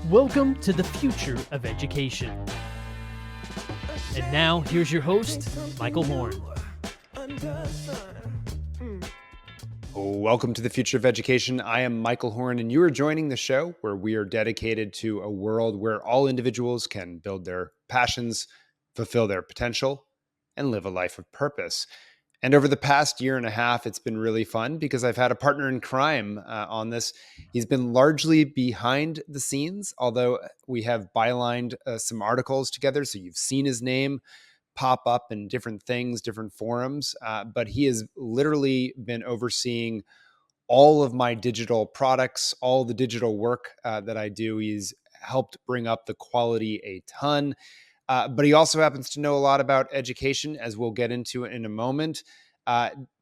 Welcome to the future of education. And now, here's your host, Michael Horn. Welcome to the future of education. I am Michael Horn, and you are joining the show where we are dedicated to a world where all individuals can build their passions, fulfill their potential, and live a life of purpose. And over the past year and a half, it's been really fun because I've had a partner in crime on this. He's been largely behind the scenes, although we have bylined some articles together. So you've seen his name pop up in different things, different forums. But he has literally been overseeing all of my digital products, all the digital work that I do. He's helped bring up the quality a ton. But he also happens to know a lot about education, as we'll get into in a moment.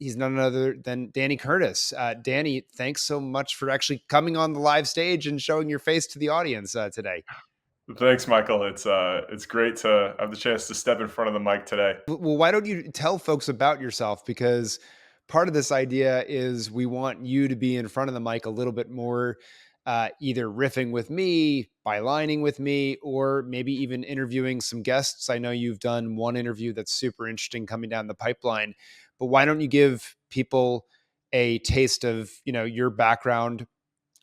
He's none other than Danny Curtis. Danny, thanks so much for actually coming on the live stage and showing your face to the audience today. Thanks, Michael. It's great to have the chance to step in front of the mic today. Well, why don't you tell folks about yourself? Because part of this idea is we want you to be in front of the mic a little bit more, either riffing with me, bylining with me, or maybe even interviewing some guests. I know you've done one interview that's super interesting coming down the pipeline, but why don't you give people a taste of, your background,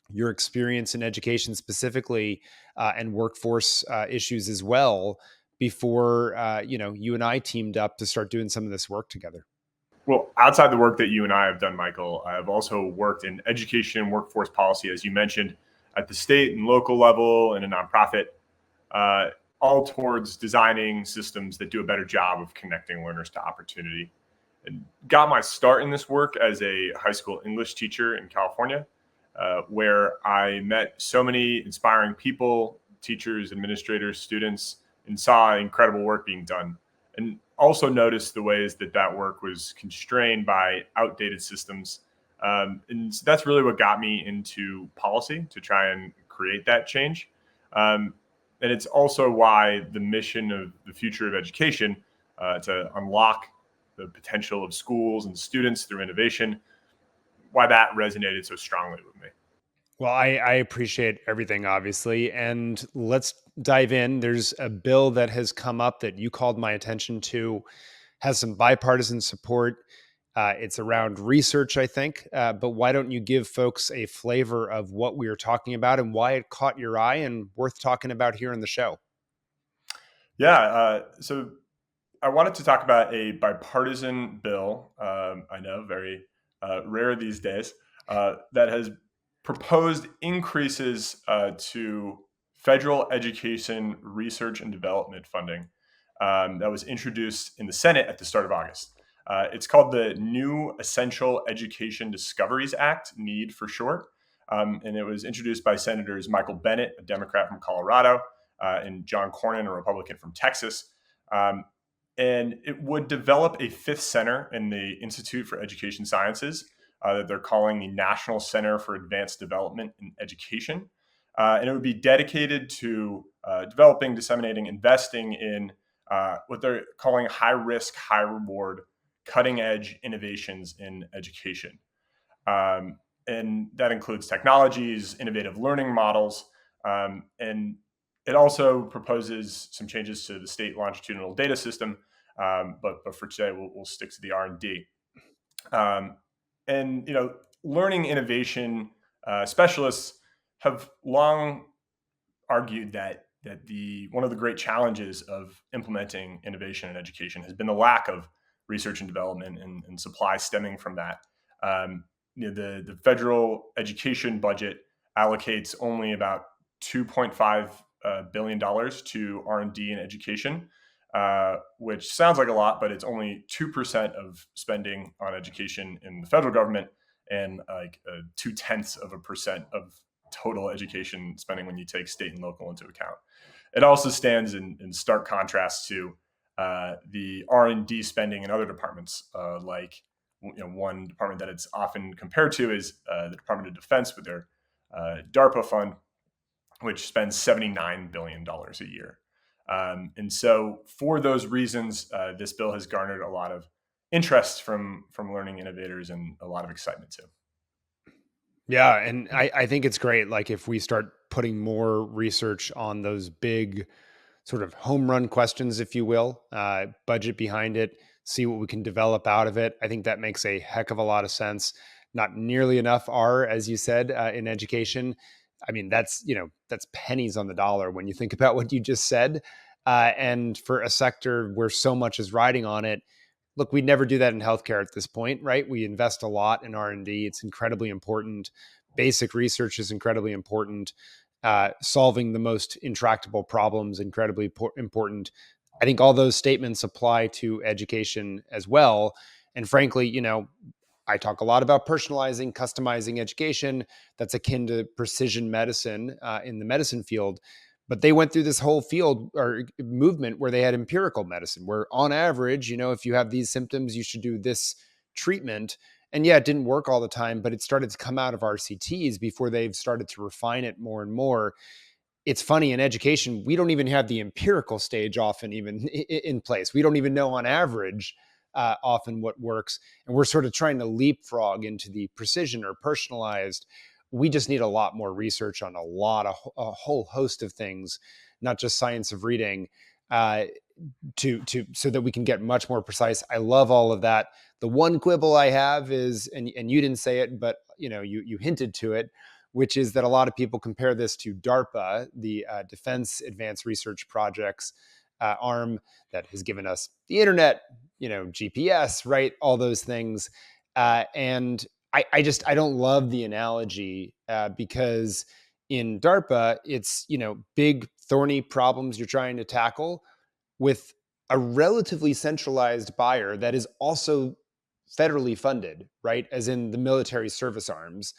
your experience in education specifically, and workforce issues as well, before you and I teamed up to start doing some of this work together. Well, outside the work that you and I have done, Michael, I've also worked in education and workforce policy, as you mentioned, at the state and local level in a nonprofit, all towards designing systems that do a better job of connecting learners to opportunity. And got my start in this work as a high school English teacher in California, where I met so many inspiring people, teachers, administrators, students, and saw incredible work being done. And also noticed the ways that work was constrained by outdated systems. And so that's really what got me into policy, to try and create that change. And it's also why the mission of the future of education, to unlock the potential of schools and students through innovation, why that resonated so strongly with me. Well, I appreciate everything, obviously. And let's dive in. There's a bill that has come up that you called my attention to, has some bipartisan support. It's around research, I think. But why don't you give folks a flavor of what we are talking about and why it caught your eye and worth talking about here in the show? Yeah. So I wanted to talk about a bipartisan bill. I know, very rare these days, that has proposed increases to federal education research and development funding, that was introduced in the Senate at the start of August. It's called the New Essential Education Discoveries Act, NEED for short. And it was introduced by Senators Michael Bennet, a Democrat from Colorado, and John Cornyn, a Republican from Texas. And it would develop a fifth center in the Institute for Education Sciences, that they're calling the National Center for Advanced Development in Education. And it would be dedicated to developing, disseminating, investing in what they're calling high risk, high reward, cutting edge innovations in education. And that includes technologies, innovative learning models, and it also proposes some changes to the state longitudinal data system. But for today, we'll stick to the R&D. And learning innovation specialists have long argued that the one of the great challenges of implementing innovation in education has been the lack of research and development and supply stemming from that. The federal education budget allocates only about $2.5 billion to R&D in education, which sounds like a lot, but it's only 2% of spending on education in the federal government, and like 0.2% of total education spending when you take state and local into account. It also stands in stark contrast to the R&D spending in other departments, like one department that it's often compared to is the Department of Defense with their DARPA fund, which spends $79 billion a year. And so for those reasons, this bill has garnered a lot of interest from learning innovators and a lot of excitement too. Yeah, and I think it's great. Like, if we start putting more research on those big sort of home run questions, if you will, budget behind it, see what we can develop out of it. I think that makes a heck of a lot of sense. Not nearly enough are, as you said, in education. I mean, that's pennies on the dollar when you think about what you just said. And for a sector where so much is riding on it, look, we'd never do that in healthcare at this point, right? We invest a lot in R&D. It's incredibly important. Basic research is incredibly important. Solving the most intractable problems, incredibly important. I think all those statements apply to education as well. And frankly, I talk a lot about personalizing, customizing education. That's akin to precision medicine in the medicine field. But they went through this whole field or movement where they had empirical medicine, where on average, if you have these symptoms, you should do this treatment. And yeah, it didn't work all the time, but it started to come out of RCTs before they've started to refine it more and more. It's funny, in education, we don't even have the empirical stage often even in place. We don't even know on average often what works. And we're sort of trying to leapfrog into the precision or personalized. We just need a lot more research on a whole host of things, not just science of reading, to so that we can get much more precise. I love all of that. The one quibble I have is, and you didn't say it, but you hinted to it, which is that a lot of people compare this to DARPA, the Defense Advanced Research Projects arm that has given us the internet, GPS, right? All those things. And I don't love the analogy because in DARPA, it's, big thorny problems you're trying to tackle with a relatively centralized buyer that is also federally funded, right? As in the military service arms.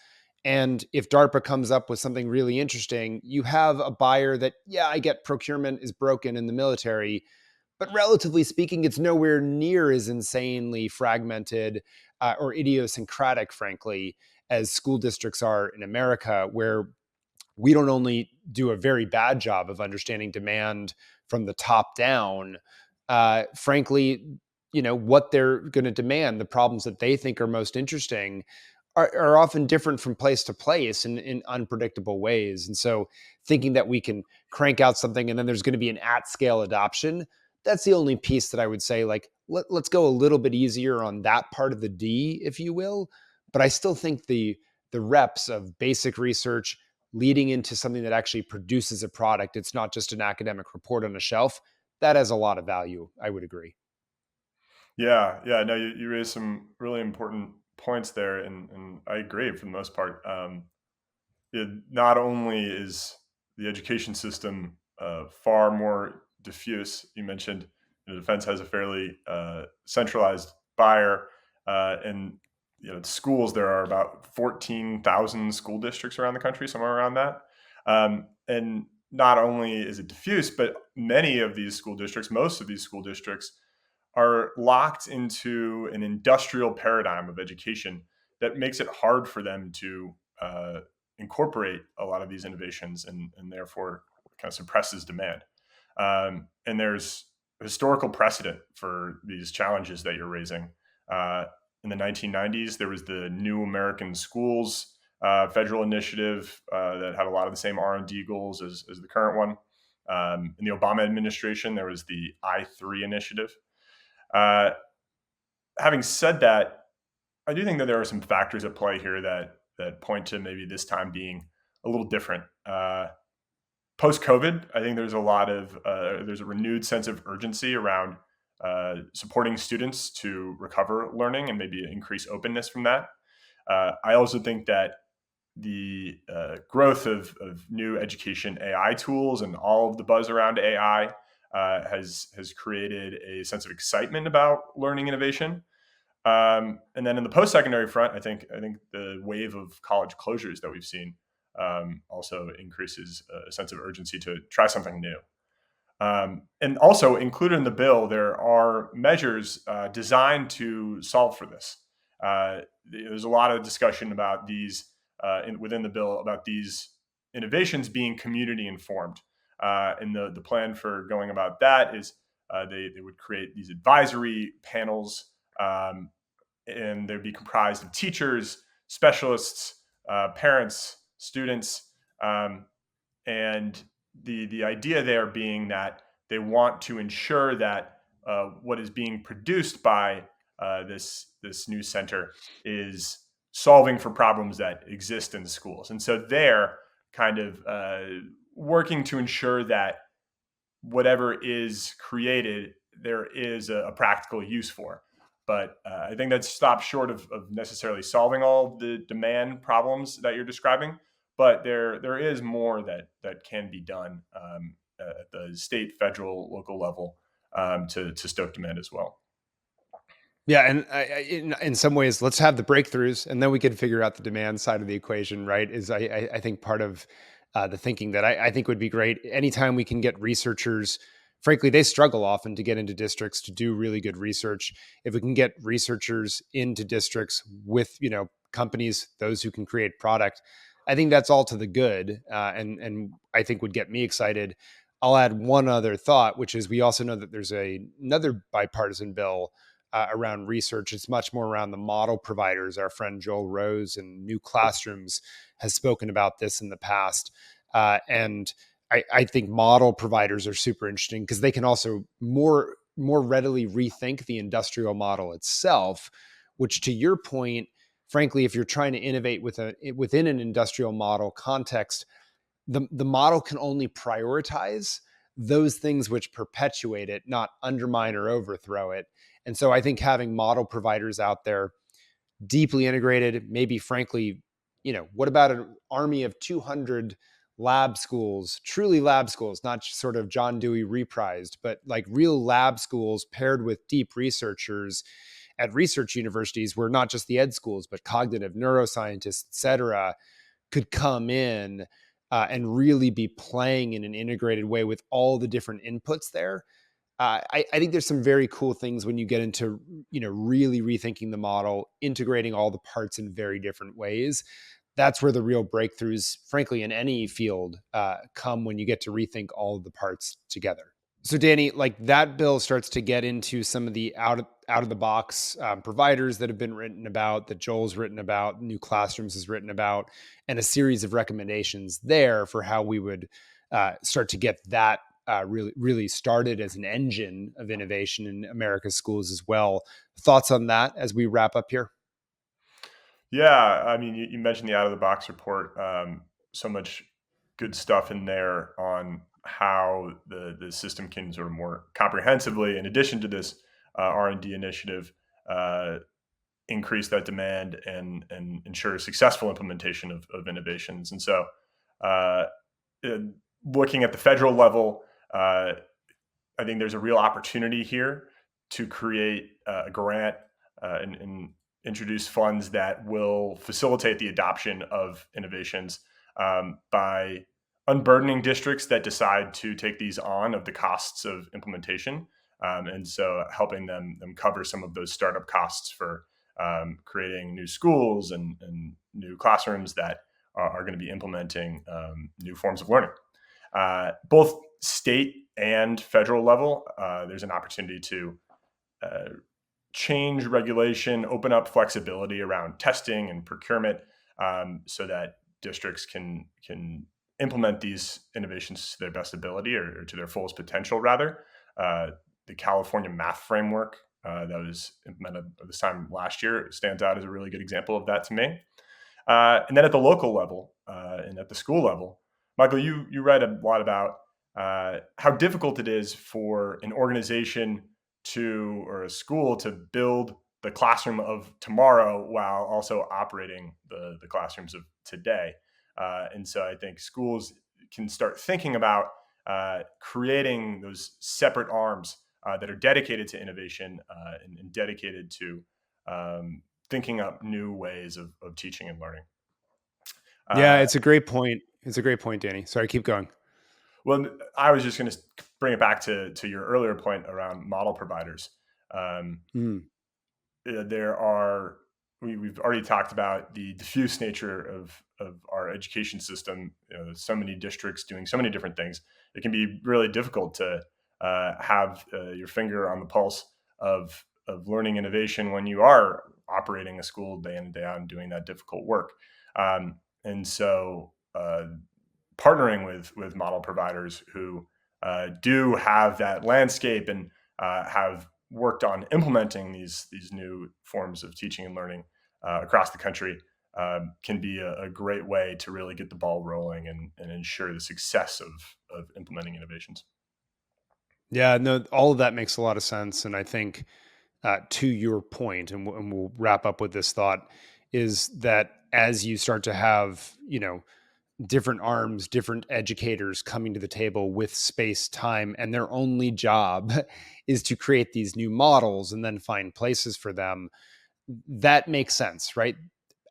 And if DARPA comes up with something really interesting, you have a buyer that, yeah, I get procurement is broken in the military, but relatively speaking, it's nowhere near as insanely fragmented or idiosyncratic, frankly, as school districts are in America, where we don't only do a very bad job of understanding demand from the top down, frankly, what they're going to demand, the problems that they think are most interesting are often different from place to place in unpredictable ways. And so thinking that we can crank out something and then there's going to be an at scale adoption, that's the only piece that I would say, like, let's go a little bit easier on that part of the D, if you will. But I still think the reps of basic research leading into something that actually produces a product, it's not just an academic report on a shelf, that has a lot of value. I would agree. Yeah. No, you raised some really important points there, and I agree for the most part. Not only is the education system far more diffuse, you mentioned the defense has a fairly centralized buyer, and schools, there are about 14,000 school districts around the country, somewhere around that. And not only is it diffuse, but many of these school districts, most of these school districts, are locked into an industrial paradigm of education that makes it hard for them to incorporate a lot of these innovations, and therefore kind of suppresses demand. And there's historical precedent for these challenges that you're raising. In the 1990s, there was the New American Schools federal initiative that had a lot of the same R&D goals as the current one. In the Obama administration, there was the I3 initiative. Uh, Having said that, I do think that there are some factors at play here that point to maybe this time being a little different. Post COVID, I think there's there's a renewed sense of urgency around supporting students to recover learning and maybe increase openness from that. I also think that the growth of new education AI tools and all of the buzz around AI has created a sense of excitement about learning innovation. And then in the post-secondary front, I think the wave of college closures that we've seen also increases a sense of urgency to try something new. And also included in the bill, there are measures designed to solve for this. There's a lot of discussion about these within the bill about these innovations being community informed. And the plan for going about that is they would create these advisory panels, and they'd be comprised of teachers, specialists, parents, students, and the idea there being that they want to ensure that what is being produced by this new center is solving for problems that exist in the schools, and so they're kind of working to ensure that whatever is created, there is a practical use for. But I think that stops short of necessarily solving all the demand problems that you're describing. But there is more that can be done at the state, federal, local level to stoke demand as well. Yeah, and in some ways, let's have the breakthroughs, and then we can figure out the demand side of the equation. Right? Is I think part of the thinking that I think would be great. Anytime we can get researchers, frankly, they struggle often to get into districts to do really good research. If we can get researchers into districts with companies, those who can create product, I think that's all to the good, and I think would get me excited. I'll add one other thought, which is we also know that there's another bipartisan bill around research. It's much more around the model providers. Our friend Joel Rose and New Classrooms has spoken about this in the past. And I think model providers are super interesting because they can also more readily rethink the industrial model itself, which, to your point, frankly, if you're trying to innovate within an industrial model context, the model can only prioritize those things which perpetuate it, not undermine or overthrow it. And so I think having model providers out there deeply integrated, maybe frankly, what about an army of 200 lab schools, truly lab schools, not just sort of John Dewey reprised, but like real lab schools paired with deep researchers at research universities where not just the ed schools, but cognitive neuroscientists, et cetera, could come in and really be playing in an integrated way with all the different inputs there. I think there's some very cool things when you get into really rethinking the model, integrating all the parts in very different ways. That's where the real breakthroughs, frankly, in any field, come when you get to rethink all of the parts together. So, Danny, like that bill starts to get into some of the out of the box providers that have been written about, that Joel's written about, New Classrooms has written about, and a series of recommendations there for how we would start to get that really started as an engine of innovation in America's schools as well. Thoughts on that as we wrap up here? Yeah, I mean, you mentioned the out of the box report. So much good stuff in there on how the system can sort of more comprehensively, in addition to this R&D initiative, uh, increase that demand and ensure successful implementation of innovations. And so, uh, looking at the federal level, uh, I think there's a real opportunity here to create a grant and introduce funds that will facilitate the adoption of innovations by unburdening districts that decide to take these on of the costs of implementation. And so helping them cover some of those startup costs for creating new schools and new classrooms that are going to be implementing new forms of learning. Both state and federal level, there's an opportunity to uh, change regulation, open up flexibility around testing and procurement, so that districts can implement these innovations to their best ability or to their fullest potential. Rather, the California math framework that was implemented at this time last year stands out as a really good example of that to me. And then at the local level and at the school level, Michael, you write a lot about how difficult it is for an organization to or a school to build the classroom of tomorrow while also operating the classrooms of today. And so I think schools can start thinking about creating those separate arms that are dedicated to innovation and dedicated to thinking up new ways of teaching and learning. Yeah, Uh, it's a great point. It's a great point, Danny. Sorry, keep going. well, I was just going to bring it back to your earlier point around model providers. Um, Mm. there are we've already talked about the diffuse nature of our education system. So many districts doing so many different things. It can be really difficult to have your finger on the pulse of learning innovation when you are operating a school day in and day out and doing that difficult work. And so partnering with model providers who do have that landscape and have worked on implementing these new forms of teaching and learning across the country can be a great way to really get the ball rolling and ensure the success of implementing innovations. Yeah, no, all of that makes a lot of sense. And I think to your point, and we'll wrap up with this thought, is that as you start to have, different arms, different educators coming to the table with space, time, and their only job is to create these new models and then find places for them, that makes sense, right?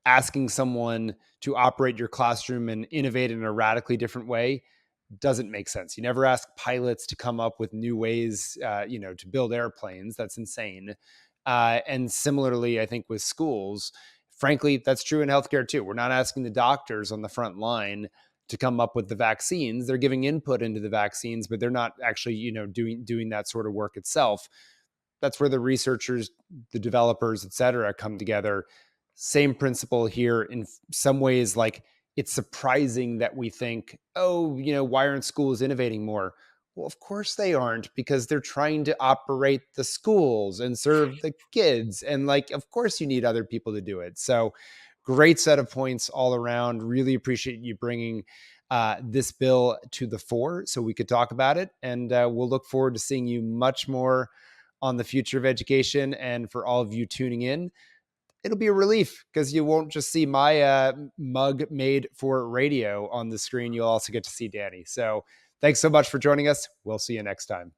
Asking someone to operate your classroom and innovate in a radically different way doesn't make sense. You never ask pilots to come up with new ways, to build airplanes. That's insane. And similarly, I think with schools, frankly, that's true in healthcare too. We're not asking the doctors on the front line to come up with the vaccines. They're giving input into the vaccines, but they're not actually, doing that sort of work itself. That's where the researchers, the developers, et cetera, come together. Same principle here in some ways. Like, it's surprising that we think, oh, why aren't schools innovating more? Well, of course they aren't, because they're trying to operate the schools and serve the kids. And like, of course you need other people to do it. So great set of points all around. Really appreciate you bringing this bill to the fore so we could talk about it. And we'll look forward to seeing you much more on the future of education. And for all of you tuning in, it'll be a relief because you won't just see my mug made for radio on the screen. You'll also get to see Danny. So thanks so much for joining us. We'll see you next time.